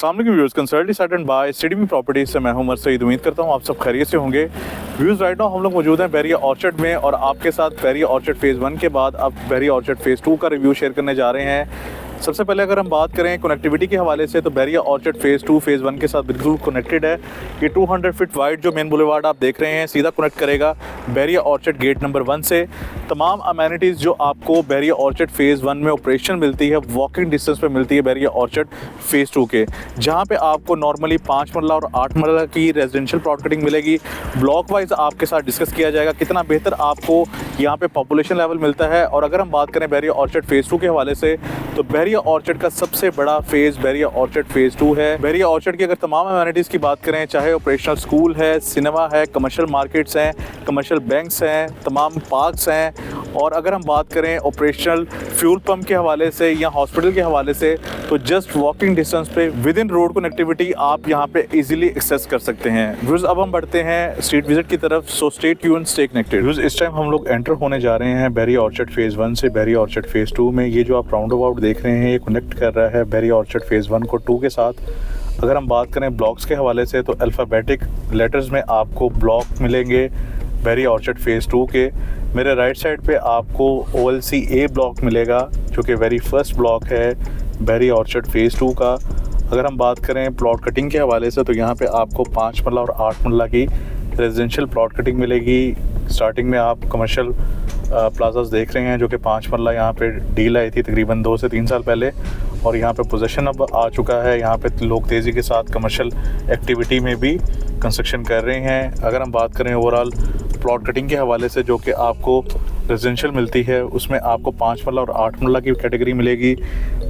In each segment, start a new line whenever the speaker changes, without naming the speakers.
अस्सलाम वालेकुम viewers, consultant decided by CDB properties से मैं हूं उमर सईद। उम्मीद करता हूं आप सब खैरियत से होंगे। व्यूअर्स, राइट नाउ हम लोग मौजूद हैं बैरिया ऑर्चर्ड में और आपके साथ बैरिया ऑर्चर्ड फेज़ 1 के बाद अब बैरिया ऑर्चर्ड फेज़ 2 का रिव्यू शेयर करने जा रहे हैं। सबसे पहले अगर हम बात करें कनेक्टिविटी के हवाले से तो बैरिया ऑर्चर्ड फेज़ 2 फेज़ 1 के साथ बिल्कुल कनेक्टेड है। ये 200 फीट वाइड जो मेन बुलेवार्ड आप देख रहे हैं सीधा कनेक्ट करेगा बैरिया ऑर्चर्ड गेट नंबर 1 से। तमाम अमेनिटीज़ जो आपको बैरिया ऑर्चर्ड फेज़ 1 में ऑपरेशन मिलती है वॉकिंग डिस्टेंस पे मिलती है बैरिया ऑर्चर्ड फेज़ 2 के, जहाँ पे आपको नॉर्मली 5 मरला और 8 मरला की रेजिडेंशियल प्लॉट कटिंग मिलेगी। ब्लॉक वाइज आपके साथ डिस्कस किया जाएगा कितना बेहतर आपको यहाँ पे पॉपुलेशन लेवल मिलता है। और अगर हम बात करें बैरिया ऑर्चर्ड फेज़ 2 के हवाले से तो बैरिया ऑर्चर्ड का सबसे बड़ा फेज़ बैरिया ऑर्चर्ड फेज़ 2 है। बैरिया ऑर्चर्ड की अगर तमाम अमेनिटीज़ की बात करें, चाहे ऑपरेशनल स्कूल है, सिनेमा है, कमर्शियल मार्केट्स हैं, कमर्शियल बैंक्स हैं, तमाम पार्क्स हैं, और अगर हम बात करें ऑपरेशनल फ्यूल पंप के हवाले से या हॉस्पिटल के हवाले से तो जस्ट वॉकिंग डिस्टेंस पे विद इन रोड कनेक्टिविटी आप यहाँ पे इजीली एक्सेस कर सकते हैं। व्यूअर्स, अब हम बढ़ते हैं स्ट्रीट विजिट की तरफ, so stay tuned, stay connected. Viewers, इस टाइम हम लोग एंटर होने जा रहे हैं बैरिया ऑर्चर्ड फेज़ 1 से बैरिया ऑर्चर्ड फेज़ 2 में। ये जो आप राउंड अबाउट देख रहे हैं ये कनेक्ट कर रहा है बैरिया ऑर्चर्ड फेज़ 1 को 2 के साथ। अगर हम बात करें ब्लॉक्स के हवाले से तो अल्फ़ाबेटिक लेटर्स में आपको ब्लॉक मिलेंगे बैरिया ऑर्चर्ड फेज़ 2 के। मेरे राइट साइड पे आपको OLC A ब्लॉक मिलेगा जो कि वेरी फर्स्ट ब्लॉक है बैरिया ऑर्चर्ड फेज़ 2 का। अगर हम बात करें प्लॉट कटिंग के हवाले से तो यहाँ पे आपको 5 मरला और 8 मरला की रेजिडेंशियल प्लॉट कटिंग मिलेगी। स्टार्टिंग में आप कमर्शियल प्लाजास देख रहे हैं जो कि 5 मरला यहाँ पे डील आई थी तकरीबन 2 से 3 साल पहले, और यहाँ पे पोजीशन अब आ चुका है। यहाँ पे लोग तेज़ी के साथ कमर्शियल एक्टिविटी में भी कंस्ट्रक्शन कर रहे हैं। अगर हम बात करें ओवरऑल प्लॉट कटिंग के हवाले से जो कि आपको रेजिडेंशियल मिलती है उसमें आपको 5 मरला और 8 मरला की कैटेगरी मिलेगी।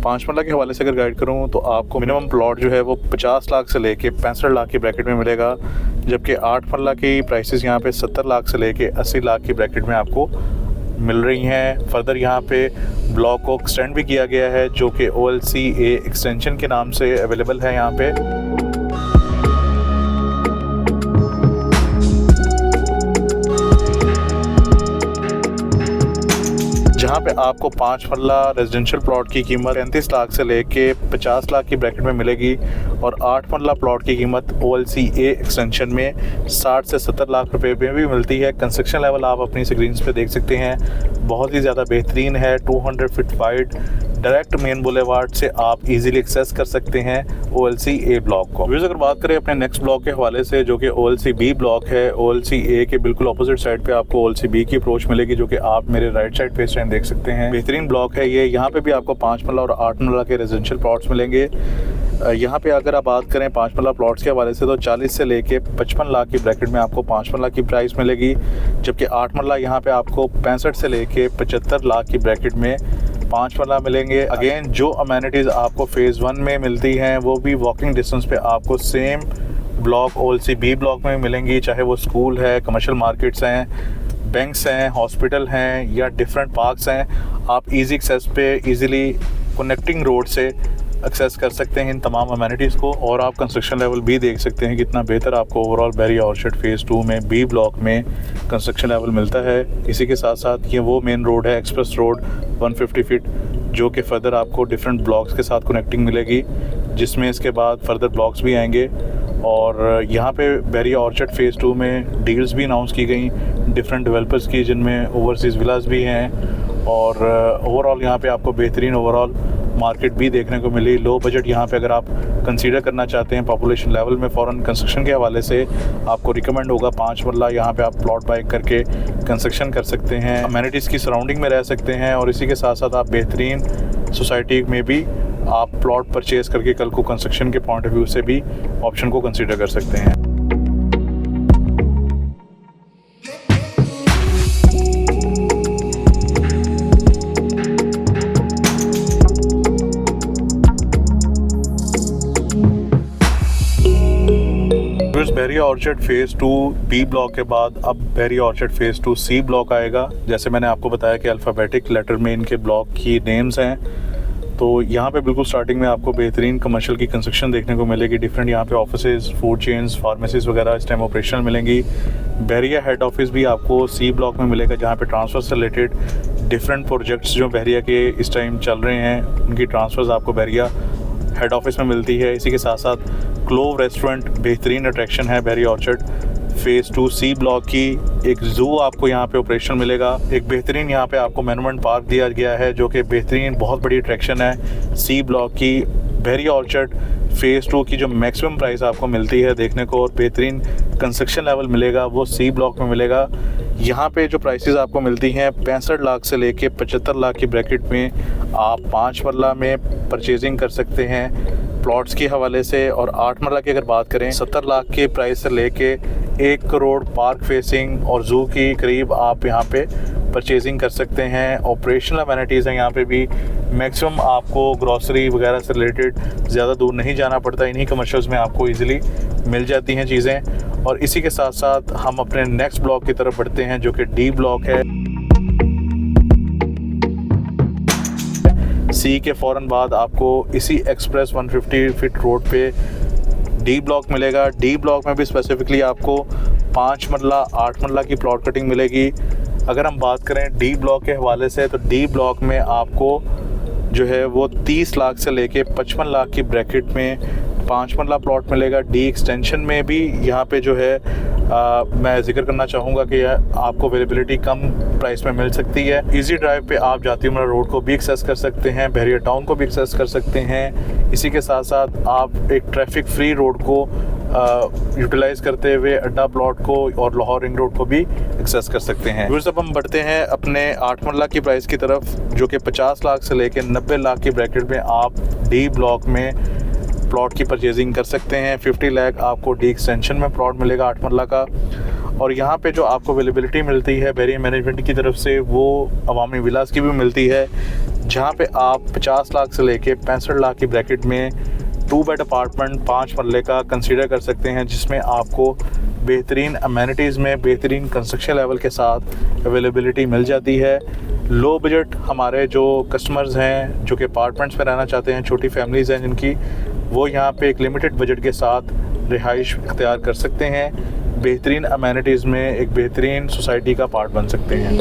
5 मरला के हवाले से अगर गाइड करूँ तो आपको मिनिमम प्लॉट जो है वो 50 लाख से लेके 65 लाख की ब्रैकेट में मिलेगा, जबकि 8 मरला की प्राइसेस यहाँ पे 70 लाख से लेके 80 लाख की ब्रैकेट में आपको मिल रही हैं। फर्दर यहाँ पे ब्लॉक को एक्सटेंड भी किया गया है जो कि OLC A एक्सटेंशन के नाम से अवेलेबल है यहाँ पे। जहाँ पे आपको 5 मरला रेजिडेंशियल प्लॉट की कीमत 35 लाख से लेके 50 लाख की ब्रैकेट में मिलेगी, और 8 मरला प्लॉट की कीमत OLC A एक्सटेंशन में 60 से 70 लाख रुपए में भी मिलती है। कंस्ट्रक्शन लेवल आप अपनी स्क्रीन्स पे देख सकते हैं, बहुत ही ज़्यादा बेहतरीन है। 200 feet wide direct main boulevard से आप इजीली एक्सेस कर सकते हैं OLC A ब्लॉक को। अगर बात करें अपने नेक्स्ट ब्लॉक के हवाले से जो कि OLC B ब्लॉक है, OLC A के बिल्कुल अपोजिट साइड पे आपको OLC B की अप्रोच मिलेगी जो कि आप मेरे राइट साइड पे इस टाइम देख सकते हैं। बेहतरीन ब्लॉक है ये। यहाँ पे भी आपको 5 मरला और 8 मरला के रेजिडेंशियल प्लॉट्स मिलेंगे। यहाँ पे अगर आप बात करें 5 मरला प्लॉट्स के हवाले से तो 40 से लेके 55 लाख की ब्रैकेट में आपको 5 मरला की प्राइस मिलेगी, जबकि 8 मरला यहाँ पे आपको 65 से लेके 75 लाख की ब्रैकेट में 5 मरला मिलेंगे। अगेन जो अमेनिटीज़ आपको फेज़ 1 में मिलती हैं वो भी वॉकिंग डिस्टेंस पे आपको same block OLC B block में मिलेंगी, चाहे वो स्कूल है, कमर्शियल मार्केट्स हैं, बैंक्स हैं, हॉस्पिटल हैं या डिफरेंट पार्क्स हैं। आप इजी एक्सेस पे इजीली कनेक्टिंग रोड से एक्सेस कर सकते हैं इन तमाम अमेनिटीज़ को। और आप कंस्ट्रक्शन लेवल भी देख सकते हैं कितना बेहतर आपको ओवरऑल बैरिया ऑर्चर्ड फेज़ 2 में B ब्लॉक में कंस्ट्रक्शन लेवल मिलता है। इसी के साथ साथ ये वो मेन रोड है एक्सप्रेस रोड 150 फीट जो कि फर्दर आपको डिफरेंट ब्लॉक्स के साथ कनेक्टिंग मिलेगी, जिसमें इसके बाद फर्दर ब्लॉक्स भी आएंगे। और यहाँ पे बैरिया ऑर्चर्ड फेज़ 2 में डील्स भी अनाउंस की गई डिफरेंट डेवलपर्स की, जिनमें ओवरसीज़ विलास भी हैं। और ओवरऑल यहाँ पे आपको बेहतरीन ओवरऑल मार्केट भी देखने को मिली। लो बजट यहाँ पे अगर आप कंसीडर करना चाहते हैं पॉपुलेशन लेवल में फ़ौरन कंस्ट्रक्शन के हवाले से आपको रिकमेंड होगा 5 मरला यहाँ पे आप प्लॉट बाई करके कंस्ट्रक्शन कर सकते हैं, अमेनिटीज़ की सराउंडिंग में रह सकते हैं, और इसी के साथ साथ आप बेहतरीन सोसाइटी में भी आप प्लॉट परचेज़ करके कल को कंस्ट्रक्शन के पॉइंट ऑफ व्यू से भी ऑप्शन को कंसीडर कर सकते हैं। Bairiya orchard phase 2 B block के बाद अब Bairiya orchard phase 2 C block आएगा। जैसे मैंने आपको बताया कि अल्फ़ाबेटिक लेटर में इनके ब्लॉक की नेम्स हैं, तो यहाँ पे बिल्कुल स्टार्टिंग में आपको बेहतरीन कमर्शियल की कंस्ट्रक्शन देखने को मिलेगी। डिफरेंट यहाँ पे ऑफिसेज, फूड चेन्स, फार्मेसीज वगैरह इस टाइम ऑपरेशनल मिलेंगी। बैरिया हेड ऑफिस भी आपको C ब्लॉक में मिलेगा जहाँ पे ट्रांसफ़र से रिलेटेड डिफरेंट प्रोजेक्ट्स जो बैरिया के इस टाइम चल रहे हैं उनकी ट्रांसफ़र्स आपको बैरिया हेड ऑफिस में मिलती है। इसी के साथ साथ क्लोव रेस्टोरेंट बेहतरीन अट्रैक्शन है Bairiya orchard phase 2 C block की। एक ज़ू आपको यहाँ पे ऑपरेशन मिलेगा। एक बेहतरीन यहाँ पे आपको मोन्यूमेंट पार्क दिया गया है जो कि बेहतरीन बहुत बड़ी अट्रैक्शन है सी ब्लॉक की। बैरिया ऑर्चर्ड फेज़ 2 की जो मैक्सिमम प्राइस आपको मिलती है देखने को और बेहतरीन कंस्ट्रक्शन लेवल मिलेगा वो सी ब्लॉक में मिलेगा। यहाँ पे जो प्राइसेस आपको मिलती हैं 65 लाख से लेके 75 लाख की ब्रैकेट में आप 5 मरला में परचेजिंग कर सकते हैं प्लॉट्स के हवाले से। और 8 मरला की अगर बात करें 70 लाख के प्राइस से लेके 1 करोड़ पार्क फेसिंग और ज़ू की करीब आप यहाँ पे परचेजिंग कर सकते हैं। ऑपरेशनल अमेनिटीज़ हैं यहाँ पे भी। मैक्सिमम आपको ग्रॉसरी वगैरह से रिलेटेड ज़्यादा दूर नहीं जाना पड़ता, इन्हीं कमर्शियल्स में आपको इजीली मिल जाती हैं चीज़ें। और इसी के साथ साथ हम अपने नेक्स्ट ब्लॉक की तरफ बढ़ते हैं जो कि डी ब्लॉक है। सी के फ़ौरन बाद आपको इसी एक्सप्रेस 150 फीट रोड पे डी ब्लॉक मिलेगा। डी ब्लॉक में भी स्पेसिफिकली आपको 5 मरला 8 मरला की प्लॉट कटिंग मिलेगी। अगर हम बात करें डी ब्लॉक के हवाले से तो डी ब्लॉक में आपको जो है वो 30 लाख से लेके 55 लाख की ब्रैकेट में 5 मरला प्लॉट मिलेगा। डी एक्सटेंशन में भी यहाँ पे जो है मैं जिक्र करना चाहूँगा कि आपको अवेलेबिलिटी कम प्राइस में मिल सकती है। इजी ड्राइव पे आप जाती उमरा रोड को भी एक्सेस कर सकते हैं, बैरिया टाउन को भी एक्सेस कर सकते हैं। इसी के साथ साथ आप एक ट्रैफिक फ्री रोड को यूटिलाइज़ करते हुए अड्डा प्लॉट को और लाहौर रिंग रोड को भी एक्सेस कर सकते हैं। फिर जब हम बढ़ते हैं अपने 8 मरला की प्राइस की तरफ जो कि 50 लाख से लेकर 90 लाख की ब्रैकेट में आप डी ब्लॉक में प्लॉट की परचेजिंग कर सकते हैं। 50 लाख आपको डी एक्सटेंशन में प्लॉट मिलेगा 8 मरला का। और यहाँ पे जो आपको अवेलेबिलिटी मिलती है बैरिया मैनेजमेंट की तरफ से वो अवामी विलास की भी मिलती है जहाँ पे आप 50 लाख से लेके 65 लाख की ब्रैकेट में 2 बेड अपार्टमेंट 5 मरले का कंसीडर कर सकते हैं जिसमें आपको बेहतरीन अमेनिटीज़ में बेहतरीन कंस्ट्रक्शन लेवल के साथ अवेलेबिलिटी मिल जाती है। लो बजट हमारे जो कस्टमर्स हैं जो कि अपार्टमेंट्स में रहना चाहते हैं, छोटी फैमिलीज़ हैं जिनकी, वो यहाँ पे एक लिमिटेड बजट के साथ रिहाइश इख्तियार कर सकते हैं। बेहतरीन अमेनिटीज़ में एक बेहतरीन सोसाइटी का पार्ट बन सकते हैं।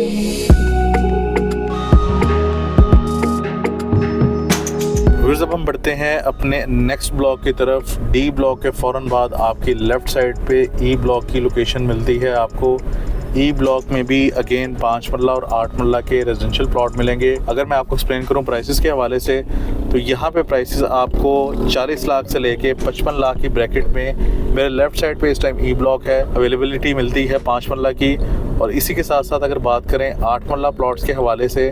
फिर जब हम बढ़ते हैं अपने नेक्स्ट ब्लॉक की तरफ, डी ब्लॉक के फ़ौरन बाद आपकी लेफ़्ट साइड पे ई ब्लॉक की लोकेशन मिलती है आपको। ई ब्लॉक में भी अगेन 5 मरला और 8 मरला के रेजिडेंशियल प्लॉट मिलेंगे। अगर मैं आपको एक्सप्लेन करूं प्राइसेस के हवाले से तो यहाँ पे प्राइसेस आपको 40 लाख से लेके 55 लाख की ब्रैकेट में मेरे लेफ़्ट साइड पे इस टाइम ई ब्लॉक है। अवेलेबिलिटी मिलती है 5 मरला की। और इसी के साथ साथ अगर बात करें 8 मरला प्लॉट्स के हवाले से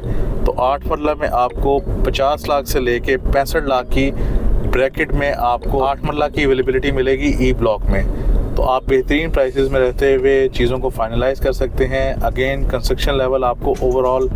तो 8 मरला में आपको 50 लाख से लेके 65 लाख की ब्रैकेट में आपको 8 मरला की अवेलेबिलिटी मिलेगी ई ब्लॉक में। तो आप बेहतरीन प्राइसेस में रहते हुए चीज़ों को फाइनलाइज कर सकते हैं। अगेन कंस्ट्रक्शन लेवल आपको ओवरऑल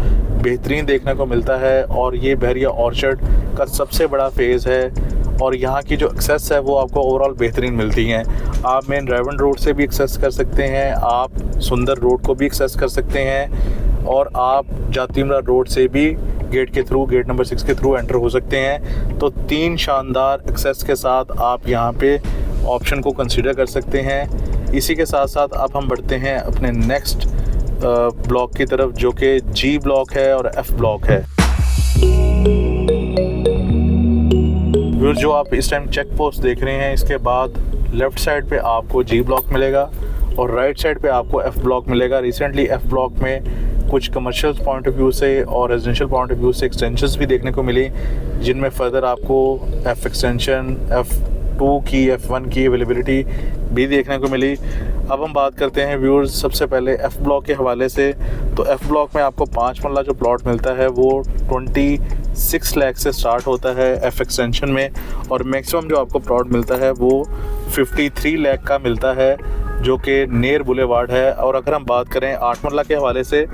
बेहतरीन देखने को मिलता है और ये बैरिया ऑर्चर्ड का सबसे बड़ा फेज़ है और यहाँ की जो एक्सेस है वो आपको ओवरऑल बेहतरीन मिलती हैं। आप मेन ड्राइवन रोड से भी एक्सेस कर सकते हैं, आप सुंदर रोड को भी एक्सेस कर सकते हैं और आप जातीमरा रोड से भी गेट के थ्रू, गेट नंबर 6 के थ्रू एंटर हो सकते हैं। तो 3 शानदार एक्सेस के साथ आप यहाँ पे ऑप्शन को कंसीडर कर सकते हैं। इसी के साथ साथ अब हम बढ़ते हैं अपने नेक्स्ट ब्लॉक की तरफ जो कि जी ब्लॉक है और एफ ब्लॉक है। फिर जो आप इस टाइम चेक पोस्ट देख रहे हैं इसके बाद लेफ़्ट साइड पे आपको जी ब्लॉक मिलेगा और राइट साइड पे आपको एफ ब्लॉक मिलेगा। रिसेंटली एफ ब्लॉक में कुछ कमर्शियल पॉइंट ऑफ व्यू से और रेजिडेंशियल पॉइंट ऑफ व्यू से एक्सटेंशंस भी देखने को मिली जिनमें फर्दर आपको एफ एक्सटेंशन, F2 की, F1 की अवेलेबिलिटी भी देखने को मिली। अब हम बात करते हैं व्यूअर्स सबसे पहले F ब्लॉक के हवाले से। तो F ब्लॉक में आपको 5 मरला जो प्लॉट मिलता है वो 26 लाख से स्टार्ट होता है F एक्सटेंशन में और मैक्सिमम जो आपको प्लॉट मिलता है वो 53 लाख का मिलता है जो कि नेर बुलेवार्ड है। और अगर हम बात करें 8 मरला के हवाले से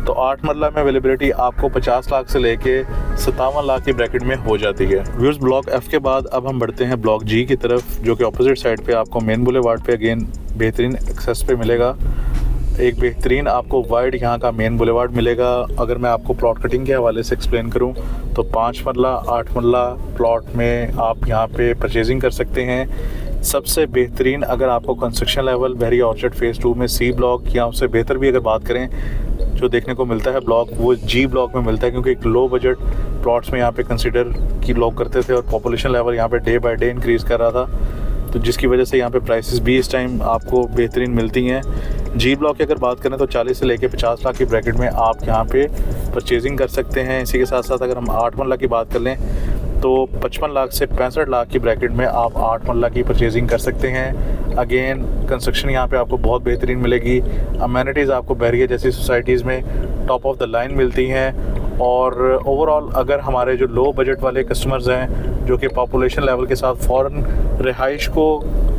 तो 8 मरला में अवेलेबिलिटी आपको 50 लाख से लेके 57 लाख की ब्रैकेट में हो जाती है। व्यूअर्स ब्लॉक F के बाद अब हम बढ़ते हैं ब्लॉक G की तरफ जो कि अपोजिट साइड पे आपको मेन बुलेवार्ड पे अगेन बेहतरीन एक्सेस पे मिलेगा। एक बेहतरीन आपको वाइड यहाँ का मेन बुलेवार्ड मिलेगा। अगर मैं आपको प्लॉट कटिंग के हवाले से एक्सप्लेन करूँ तो 5 मरला 8 मरला प्लॉट में आप यहाँ पे परचेजिंग कर सकते हैं। सबसे बेहतरीन अगर आपको construction level Bairiya orchard phase 2 में सी ब्लॉक या उससे बेहतर भी अगर बात करें जो देखने को मिलता है ब्लॉक, वो जी ब्लॉक में मिलता है, क्योंकि एक लो बजट प्लॉट्स में यहाँ पे कंसिडर की लोग करते थे और पॉपुलेशन लेवल यहाँ पे डे बाय डे इंक्रीज़ कर रहा था, तो जिसकी वजह से यहाँ पे प्राइसेस भी इस टाइम आपको बेहतरीन मिलती हैं। जी ब्लॉक की अगर बात करें तो 40 से लेके 50 लाख की ब्रैकेट में आप यहाँ पे परचेजिंग कर सकते हैं। इसी के साथ साथ अगर हम 8 मरला की बात कर लें तो 55 लाख से 65 लाख की ब्रैकेट में आप 8 मरला की परचेजिंग कर सकते हैं। अगेन कंस्ट्रक्शन यहाँ पे आपको बहुत बेहतरीन मिलेगी। अमेनिटीज़ आपको बहरिया जैसी सोसाइटीज़ में टॉप ऑफ द लाइन मिलती हैं। और ओवरऑल अगर हमारे जो लो बजट वाले कस्टमर्स हैं जो कि पॉपुलेशन लेवल के साथ फ़ौरन रिहाइश को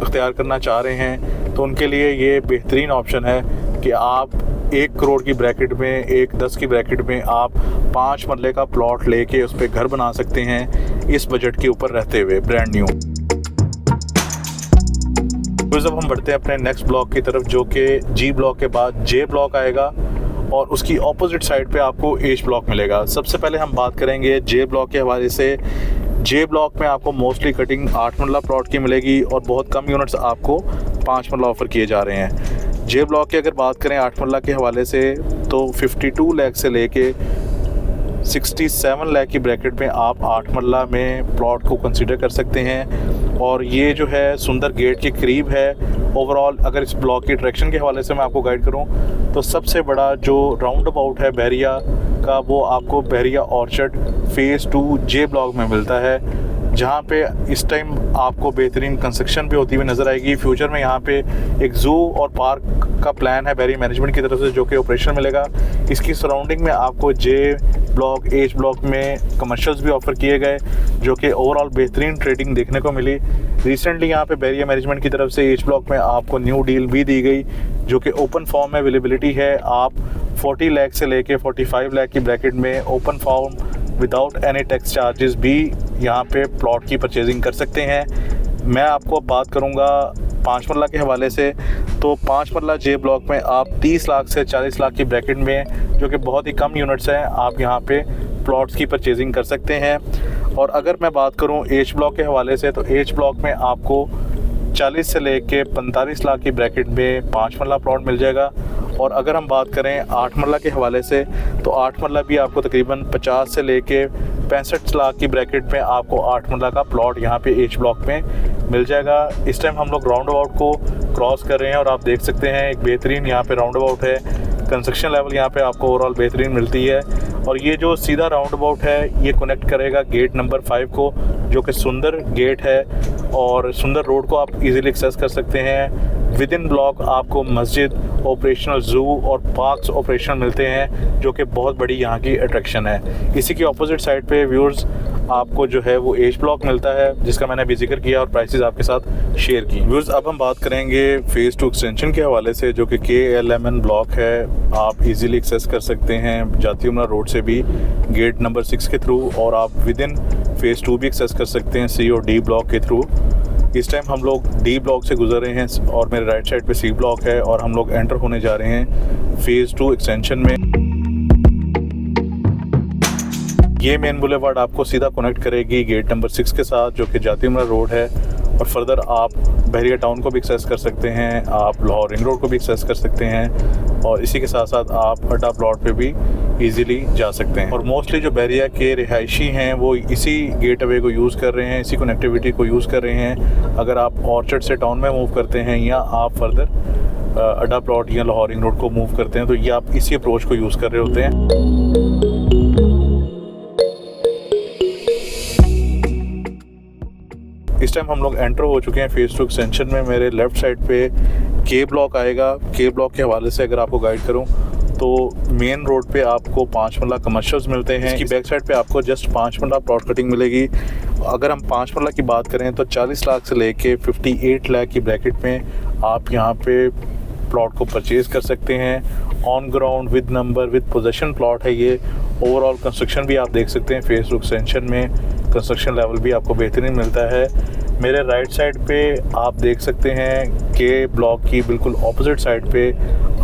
इख्तियार करना चाह रहे हैं, तो उनके लिए ये बेहतरीन ऑप्शन है कि आप 1 करोड़ की ब्रैकेट में, 10 की ब्रैकेट में आप 5 मरले का प्लॉट लेके उस पर घर बना सकते हैं इस बजट के ऊपर रहते हुए, ब्रांड न्यू। तो जब हम बढ़ते हैं अपने नेक्स्ट ब्लॉक की तरफ, जो कि जी ब्लॉक के बाद जे ब्लॉक आएगा और उसकी ऑपोजिट साइड पे आपको एच ब्लॉक मिलेगा। सबसे पहले हम बात करेंगे जे ब्लॉक के हवाले से। जे ब्लॉक में आपको मोस्टली कटिंग 8 मरला प्लॉट की मिलेगी और बहुत कम यूनिट्स आपको 5 मरला ऑफ़र किए जा रहे हैं। जे ब्लॉक की अगर बात करें 8 मरला के हवाले से तो 52 लाख से लेके 67 लाख की ब्रैकेट में आप 8 मरला में प्लॉट को कंसीडर कर सकते हैं। और ये जो है सुंदर गेट के करीब है। ओवरऑल अगर इस ब्लॉक की अट्रैक्शन के हवाले से मैं आपको गाइड करूं तो सबसे बड़ा जो राउंड अबाउट है बहरिया का, वो आपको बहरिया ऑर्चर्ड फ़ेज़ 2 जे ब्लॉक में मिलता है, जहाँ पे इस टाइम आपको बेहतरीन कंस्ट्रक्शन भी होती हुई नज़र आएगी। फ्यूचर में यहाँ पे एक ज़ू और पार्क का प्लान है बहरिया मैनेजमेंट की तरफ से, जो कि ऑपरेशन मिलेगा। इसकी सराउंडिंग में आपको जे ब्लॉक, एच ब्लॉक में कमर्शियल्स भी ऑफ़र किए गए, जो कि ओवरऑल बेहतरीन ट्रेडिंग देखने को मिली। रिसेंटली यहाँ पे बहरिया मैनेजमेंट की तरफ से एच ब्लॉक में आपको न्यू डील भी दी गई, जो कि ओपन फॉर्म में अवेलेबिलिटी है। आप 40 लाख से लेके 45 लाख की ब्रैकेट में open form without any tax charges भी यहाँ पे प्लॉट की परचेजिंग कर सकते हैं। मैं आपको बात करूँगा 5 मरला के हवाले से, तो 5 मरला जे ब्लॉक में आप 30 लाख से 40 लाख की ब्रैकेट में, जो कि बहुत ही कम यूनिट्स हैं, आप यहाँ पे प्लॉट्स की परचेजिंग कर सकते हैं। और अगर मैं बात करूँ एच ब्लॉक के हवाले से, तो एच ब्लॉक में आपको 40 से लेके 45 लाख की ब्रैकेट में 5 मरला प्लॉट मिल जाएगा। और अगर हम बात करें 8 मरला के हवाले से, तो 8 मरला भी आपको तकरीबन 50 से लेके 65 लाख की ब्रैकेट में आपको 8 मरला का प्लॉट यहाँ पे एच ब्लॉक में मिल जाएगा। इस टाइम हम लोग राउंड अबाउट को क्रॉस कर रहे हैं और आप देख सकते हैं एक बेहतरीन यहाँ पे राउंड अबाउट है। कंस्ट्रक्शन लेवल यहाँ पे आपको ओवरऑल बेहतरीन मिलती है। और ये जो सीधा राउंड अबाउट है ये कनेक्ट करेगा गेट नंबर 5 को, जो कि सुंदर गेट है और सुंदर रोड को आप इजीली एक्सेस कर सकते हैं। विद इन ब्लॉक आपको मस्जिद, ऑपरेशनल ज़ू और पार्क्स ऑपरेशन मिलते हैं, जो कि बहुत बड़ी यहाँ की अट्रैक्शन है। इसी की अपोजिट साइड पे व्यूअर्स आपको जो है वो एच ब्लॉक मिलता है, जिसका मैंने अभी जिक्र किया और प्राइसेस आपके साथ शेयर की। व्यूअर्स अब हम बात करेंगे फ़ेज़ 2 एक्सटेंशन के हवाले से, जो कि KLMN ब्लॉक है। आप इजीली एक्सेस कर सकते हैं जाती उमरा रोड से भी गेट नंबर 6 के थ्रू, और आप विद इन फ़ेज़ 2 भी एक्सेस कर सकते हैं C और D ब्लॉक के थ्रू। इस टाइम हम लोग D ब्लॉक से गुजर रहे हैं और मेरे राइट साइड पे C ब्लॉक है और हम लोग एंटर होने जा रहे हैं फ़ेज़ 2 एक्सटेंशन में। ये मेन बुलेवार्ड आपको सीधा कनेक्ट करेगी गेट नंबर 6 के साथ, जो कि जाती उमरा रोड है। और फर्दर आप बहरिया टाउन को भी एक्सेस कर सकते हैं, आप लाहौर रिंग रोड को भी एक्सेस कर सकते हैं, और इसी के साथ साथ आप अड्डा प्लॉट पे भी इजीली जा सकते हैं। और मोस्टली जो बहरिया के रिहायशी हैं वो इसी गेट अवे को यूज़ कर रहे हैं, इसी कनेक्टिविटी को यूज़ कर रहे हैं। अगर आप ऑर्चर्ड से टाउन में मूव करते हैं या आप फर्दर अड्डा प्लॉट या लाहौर रिंग रोड को मूव करते हैं, तो ये आप इसी अप्रोच को यूज़ कर रहे होते हैं। इस टाइम हम लोग एंटर हो चुके हैं फ़ेज़ 2 एक्सटेंशन में। मेरे लेफ़्ट साइड पे K ब्लॉक आएगा। K ब्लॉक के हवाले से अगर आपको गाइड करूं तो मेन रोड पे आपको 5 मरला कमर्शियल्स मिलते हैं। इसकी बैक साइड पे आपको जस्ट 5 मरला प्लॉट कटिंग मिलेगी। अगर हम 5 मरला की बात करें तो 40 लाख से लेके 58 लाख की ब्रैकेट में आप यहाँ पे प्लॉट को परचेज़ कर सकते हैं। On ground with number with possession plot है ये। ओवरऑल कंस्ट्रक्शन भी आप देख सकते हैं फ़ेज़ 2 एक्सटेंशन में, कंस्ट्रक्शन लेवल भी आपको बेहतरीन मिलता है। मेरे राइट साइड पे आप देख सकते हैं K ब्लॉक की बिल्कुल ऑपोजिट साइड पे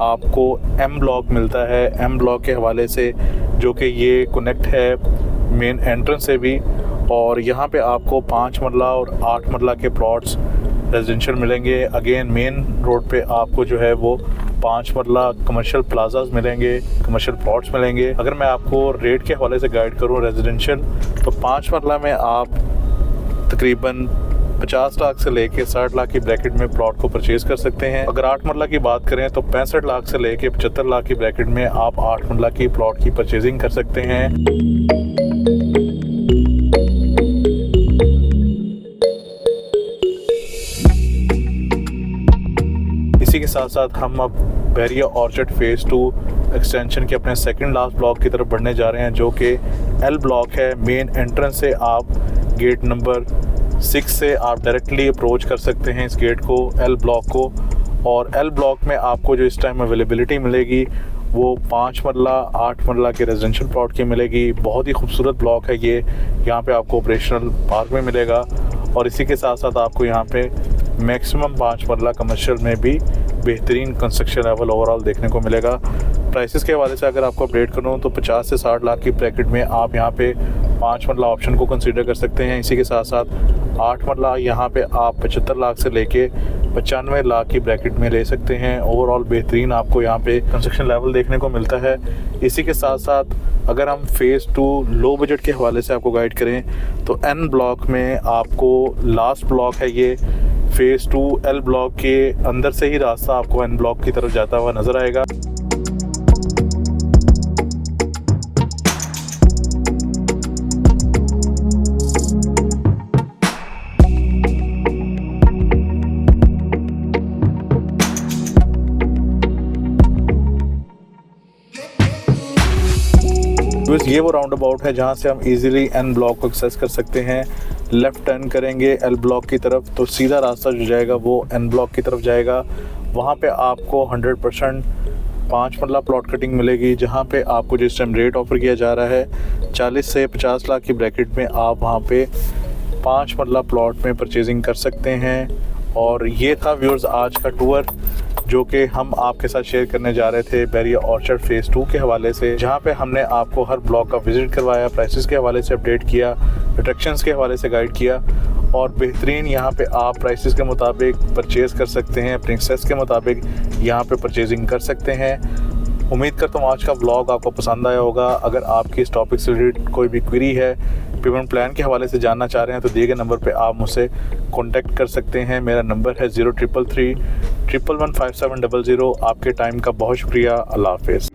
आपको M ब्लॉक मिलता है। M ब्लॉक के हवाले से, जो कि ये कनेक्ट है मेन एंट्रेंस से भी, और यहाँ पे आपको 5 मरला और 8 मरला के प्लॉट्स रेजिडेंशियल मिलेंगे। अगेन मेन रोड पे आपको जो है वो 5 मरला कमर्शियल प्लाजाज मिलेंगे, कमर्शियल प्लॉट्स मिलेंगे। अगर मैं आपको रेट के हवाले से गाइड करूँ रेजिडेंशियल, तो 5 मरला में आप तकरीबन 50 लाख से लेके 60 लाख की ब्रैकेट में प्लॉट को परचेज़ कर सकते हैं। अगर 8 मरला की बात करें तो 65 लाख से लेके 75 लाख की ब्रैकेट में आप 8 मरला की प्लॉट की परचेजिंग कर सकते हैं। इसी के साथ साथ हम अब बहरिया ऑर्चर्ड फेज़ 2 एक्सटेंशन के अपने सेकंड लास्ट ब्लॉक की तरफ बढ़ने जा रहे हैं, जो कि एल ब्लॉक है। मेन एंट्रेंस से आप गेट नंबर 6 से आप डायरेक्टली अप्रोच कर सकते हैं इस गेट को, एल ब्लॉक को। और एल ब्लॉक में आपको जो इस टाइम अवेलेबिलिटी मिलेगी वो 5 मरला 8 मरला के रेजिडेंशियल प्लॉट की मिलेगी। बहुत ही खूबसूरत ब्लॉक है ये। यहाँ पे आपको ऑपरेशनल पार्क में मिलेगा और इसी के साथ साथ आपको यहाँ पे मैक्सिमम 5 मरला कमर्शियल में भी बेहतरीन कंस्ट्रक्शन लेवल ओवरऑल देखने को मिलेगा। प्राइसेस के हवाले से अगर आपको अपडेट करूँ तो 50 से 60 लाख की ब्रैकेट में आप यहाँ पे 5 मरला ऑप्शन को कंसीडर कर सकते हैं। इसी के साथ साथ 8 मरला यहाँ पे आप 75 लाख से लेके 95 लाख की ब्रैकेट में ले सकते हैं। ओवरऑल बेहतरीन आपको यहाँ पे कंस्ट्रक्शन लेवल देखने को मिलता है। इसी के साथ साथ अगर हम फेज़ 2 लो बजट के हवाले से आपको गाइड करें तो एन ब्लॉक में आपको लास्ट ब्लॉक है ये फेज़ 2। एल ब्लॉक के अंदर से ही रास्ता आपको एन ब्लॉक की तरफ जाता हुआ नज़र आएगा। ये वो राउंड अबाउट है जहाँ से हम इजीली एन ब्लॉक को एक्सेस कर सकते हैं। लेफ़्ट टर्न करेंगे एल ब्लॉक की तरफ तो सीधा रास्ता जो जाएगा वो एन ब्लॉक की तरफ जाएगा। वहाँ पे आपको 100% 5 मरला प्लॉट कटिंग मिलेगी, जहाँ पे आपको जिस टाइम रेट ऑफर किया जा रहा है 40 से 50 लाख की ब्रैकेट में आप वहाँ पे 5 मरला प्लॉट में परचेजिंग कर सकते हैं। और ये था व्यूअर्स आज का टूर जो कि हम आपके साथ शेयर करने जा रहे थे बहरिया ऑर्चर्ड फेज़ 2 के हवाले से, जहाँ पे हमने आपको हर ब्लॉक का विज़िट करवाया, प्राइसेस के हवाले से अपडेट किया, अट्रैक्शंस के हवाले से गाइड किया और बेहतरीन यहाँ पे आप प्राइसेस के मुताबिक परचेज़ कर सकते हैं, अपने एक्सेस के मुताबिक यहाँ पे परचेजिंग कर सकते हैं। उम्मीद करता हूँ आज का व्लॉग आपको पसंद आया होगा। अगर आपकी इस टॉपिक से रिलेटेड कोई भी क्वेरी है, पेमेंट प्लान के हवाले से जानना चाह रहे हैं तो दिए गए नंबर पे आप मुझसे कांटेक्ट कर सकते हैं। मेरा नंबर है 0333 1115700। आपके टाइम का बहुत शुक्रिया। अल्लाह हाफ़िज़।